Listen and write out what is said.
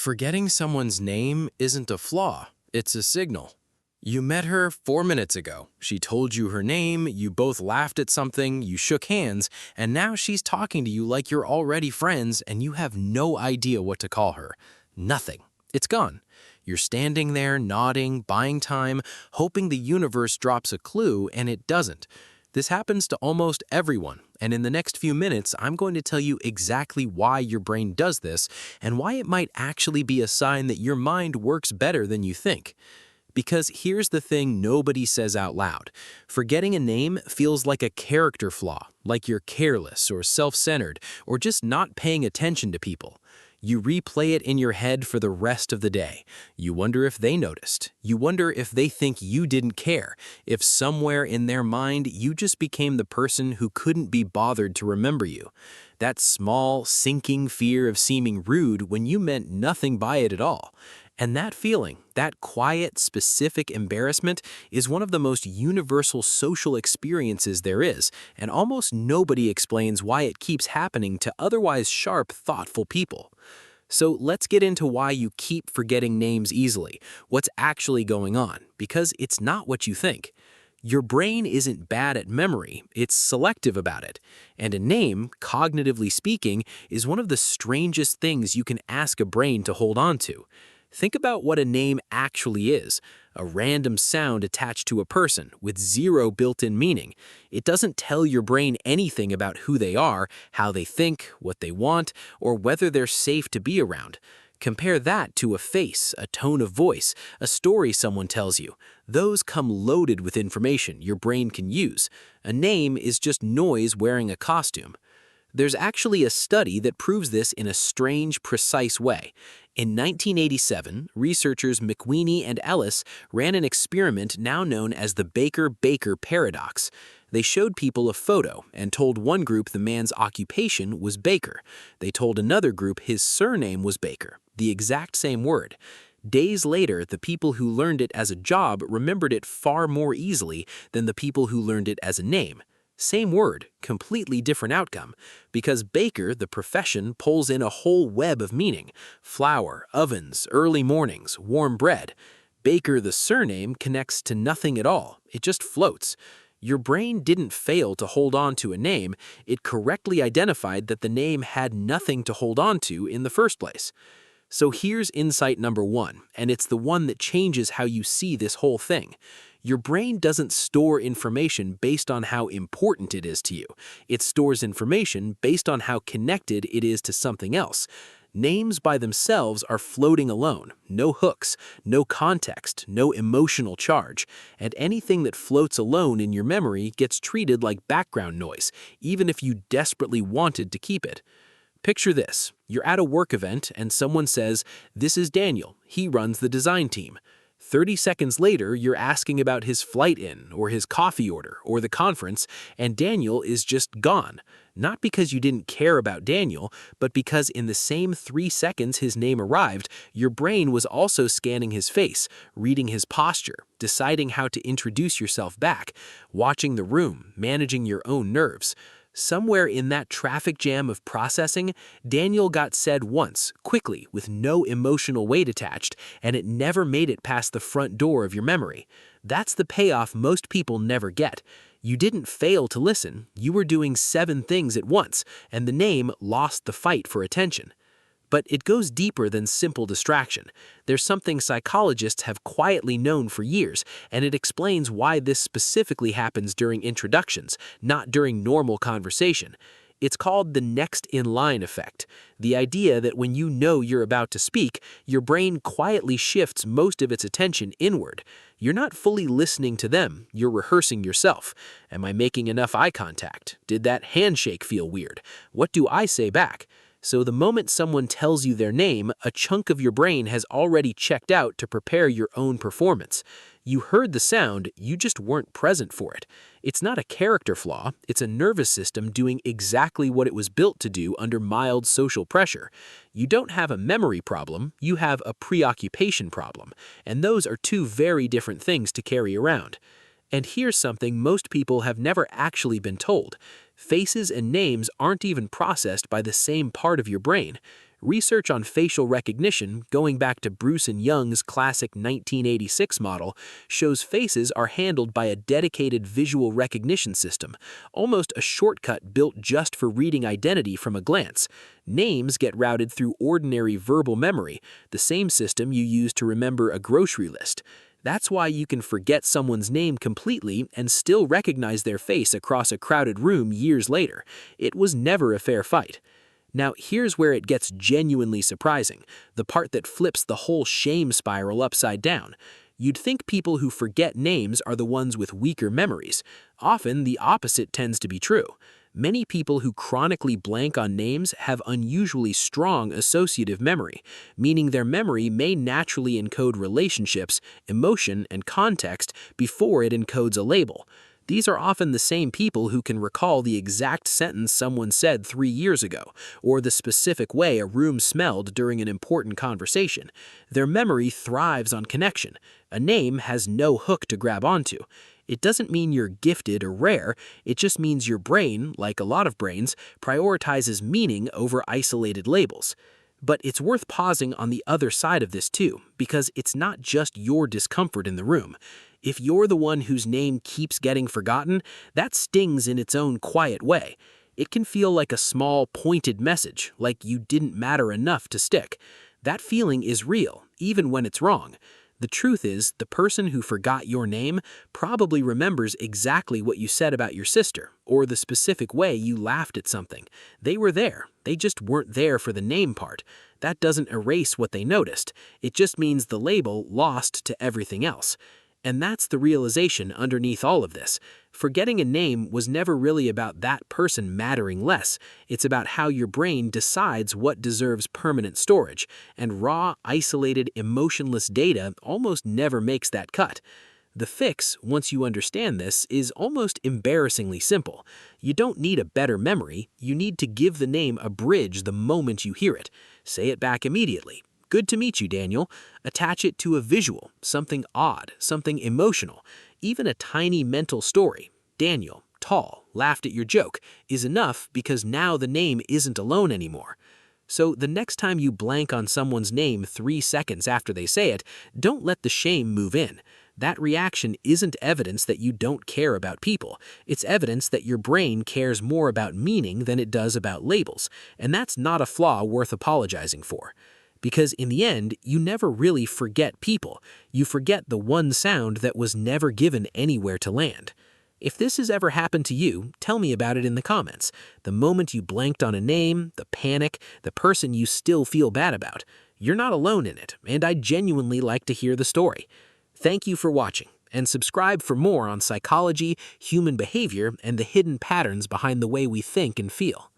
Forgetting someone's name isn't a flaw, it's a signal. You met her 4 minutes ago. She told you her name, you both laughed at something, you shook hands, and now she's talking to you like you're already friends and you have no idea what to call her. Nothing. It's gone. You're standing there, nodding, buying time, hoping the universe drops a clue, and it doesn't. This happens to almost everyone, and in the next few minutes, I'm going to tell you exactly why your brain does this and why it might actually be a sign that your mind works better than you think. Because here's the thing nobody says out loud. Forgetting a name feels like a character flaw, like you're careless or self-centered or just not paying attention to people. You replay it in your head for the rest of the day. You wonder if they noticed. You wonder if they think you didn't care, if somewhere in their mind you just became the person who couldn't be bothered to remember you. That small, sinking fear of seeming rude when you meant nothing by it at all. And that feeling, that quiet, specific embarrassment, is one of the most universal social experiences there is, and almost nobody explains why it keeps happening to otherwise sharp, thoughtful people. So let's get into why you keep forgetting names easily, what's actually going on, because it's not what you think. Your brain isn't bad at memory, it's selective about it. And a name, cognitively speaking, is one of the strangest things you can ask a brain to hold on to. Think about what a name actually is, a random sound attached to a person with zero built-in meaning. It doesn't tell your brain anything about who they are, how they think, what they want, or whether they're safe to be around. Compare that to a face, a tone of voice, a story someone tells you. Those come loaded with information your brain can use. A name is just noise wearing a costume. There's actually a study that proves this in a strange, precise way. In 1987, researchers McWeeny and Ellis ran an experiment now known as the Baker-Baker paradox. They showed people a photo and told one group the man's occupation was Baker. They told another group his surname was Baker, the exact same word. Days later, the people who learned it as a job remembered it far more easily than the people who learned it as a name. Same word, completely different outcome, because baker, the profession, pulls in a whole web of meaning. Flour, ovens, early mornings, warm bread. Baker, the surname, connects to nothing at all. It just floats. Your brain didn't fail to hold on to a name. It correctly identified that the name had nothing to hold on to in the first place. So here's insight number one, and it's the one that changes how you see this whole thing. Your brain doesn't store information based on how important it is to you. It stores information based on how connected it is to something else. Names by themselves are floating alone, no hooks, no context, no emotional charge, and anything that floats alone in your memory gets treated like background noise, even if you desperately wanted to keep it. Picture this. You're at a work event and someone says, "This is Daniel. He runs the design team." 30 seconds later, you're asking about his flight in, or his coffee order, or the conference, and Daniel is just gone. Not because you didn't care about Daniel, but because in the same 3 seconds his name arrived, your brain was also scanning his face, reading his posture, deciding how to introduce yourself back, watching the room, managing your own nerves. Somewhere in that traffic jam of processing, Daniel got said once, quickly, with no emotional weight attached, and it never made it past the front door of your memory. That's the payoff most people never get. You didn't fail to listen, you were doing 7 things at once, and the name lost the fight for attention. But it goes deeper than simple distraction. There's something psychologists have quietly known for years, and it explains why this specifically happens during introductions, not during normal conversation. It's called the next in line effect, the idea that when you know you're about to speak, your brain quietly shifts most of its attention inward. You're not fully listening to them, you're rehearsing yourself. Am I making enough eye contact? Did that handshake feel weird? What do I say back? So the moment someone tells you their name, a chunk of your brain has already checked out to prepare your own performance. You heard the sound, you just weren't present for it. It's not a character flaw, it's a nervous system doing exactly what it was built to do under mild social pressure. You don't have a memory problem, you have a preoccupation problem, and those are two very different things to carry around. And here's something most people have never actually been told. Faces and names aren't even processed by the same part of your brain. Research on facial recognition, going back to Bruce and Young's classic 1986 model, shows faces are handled by a dedicated visual recognition system, almost a shortcut built just for reading identity from a glance. Names get routed through ordinary verbal memory, the same system you use to remember a grocery list. That's why you can forget someone's name completely and still recognize their face across a crowded room years later. It was never a fair fight. Now, here's where it gets genuinely surprising, the part that flips the whole shame spiral upside down. You'd think people who forget names are the ones with weaker memories. Often, the opposite tends to be true. Many people who chronically blank on names have unusually strong associative memory, meaning their memory may naturally encode relationships, emotion, and context before it encodes a label. These are often the same people who can recall the exact sentence someone said 3 years ago, or the specific way a room smelled during an important conversation. Their memory thrives on connection. A name has no hook to grab onto. It doesn't mean you're gifted or rare, it just means your brain, like a lot of brains, prioritizes meaning over isolated labels. But it's worth pausing on the other side of this too, because it's not just your discomfort in the room. If you're the one whose name keeps getting forgotten, that stings in its own quiet way. It can feel like a small, pointed message, like you didn't matter enough to stick. That feeling is real, even when it's wrong. The truth is, the person who forgot your name probably remembers exactly what you said about your sister, or the specific way you laughed at something. They were there, they just weren't there for the name part. That doesn't erase what they noticed, it just means the label lost to everything else. And that's the realization underneath all of this. Forgetting a name was never really about that person mattering less. It's about how your brain decides what deserves permanent storage, and raw, isolated, emotionless data almost never makes that cut. The fix, once you understand this, is almost embarrassingly simple. You don't need a better memory, you need to give the name a bridge the moment you hear it. Say it back immediately. Good to meet you, Daniel. Attach it to a visual, something odd, something emotional, even a tiny mental story. Daniel, tall, laughed at your joke, is enough because now the name isn't alone anymore. So the next time you blank on someone's name 3 seconds after they say it, don't let the shame move in. That reaction isn't evidence that you don't care about people. It's evidence that your brain cares more about meaning than it does about labels, and that's not a flaw worth apologizing for. Because in the end, you never really forget people. You forget the one sound that was never given anywhere to land. If this has ever happened to you, tell me about it in the comments. The moment you blanked on a name, the panic, the person you still feel bad about. You're not alone in it, and I'd genuinely like to hear the story. Thank you for watching, and subscribe for more on psychology, human behavior, and the hidden patterns behind the way we think and feel.